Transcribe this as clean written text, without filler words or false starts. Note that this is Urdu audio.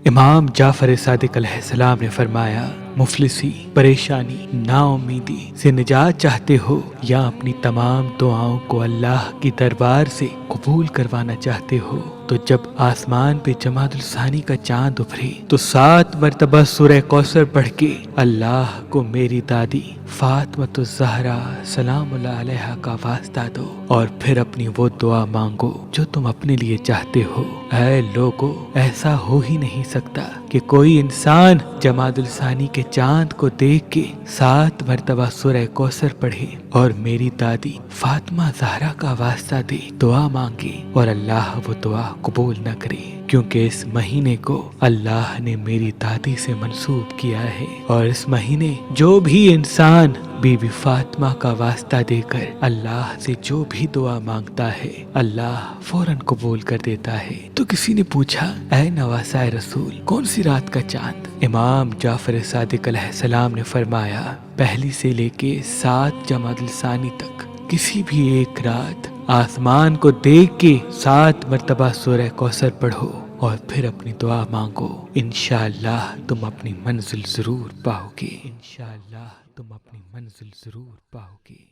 امام جعفر صادق علیہ السلام نے فرمایا، مفلسی، پریشانی، نا امیدی سے نجات چاہتے ہو یا اپنی تمام دعاؤں کو اللہ کی دربار سے قبول کروانا چاہتے ہو تو جب آسمان پہ جمادی الثانی کا چاند ابھرے تو 7 مرتبہ سورہ کوثر پڑھ کے اللہ کو میری دادی فاطمۃ الزہرا سلام اللہ علیہا کا واسطہ دو اور پھر اپنی وہ دعا مانگو جو تم اپنے لیے چاہتے ہو۔ اے لوگو، ایسا ہو ہی نہیں سکتا کہ کوئی انسان جمادی الثانی کے چاند کو دیکھ کے 7 مرتبہ سورہ کوثر پڑھے اور میری دادی فاطمہ زہرا کا واسطہ دے، دعا مانگے اور اللہ وہ دعا قبول نہ کرے، کیونکہ اس مہینے کو اللہ نے میری دادی سے منسوب کیا ہے، اور اس مہینے جو بھی انسان بی بی فاطمہ کا واسطہ دے کر اللہ سے جو بھی دعا مانگتا ہے اللہ فوراً قبول کر دیتا ہے۔ تو کسی نے پوچھا، اے نواسۂ رسول، کون سی رات کا چاند؟ امام جعفر صادق علیہ السلام نے فرمایا، پہلی سے لے کے 7 جمادی الثانی تک کسی بھی ایک رات آسمان کو دیکھ کے 7 مرتبہ سورہ کوثر پڑھو اور پھر اپنی دعا مانگو، انشاءاللہ تم اپنی منزل ضرور پاؤ گے، انشاءاللہ تم اپنی منزل ضرور پاؤ گے۔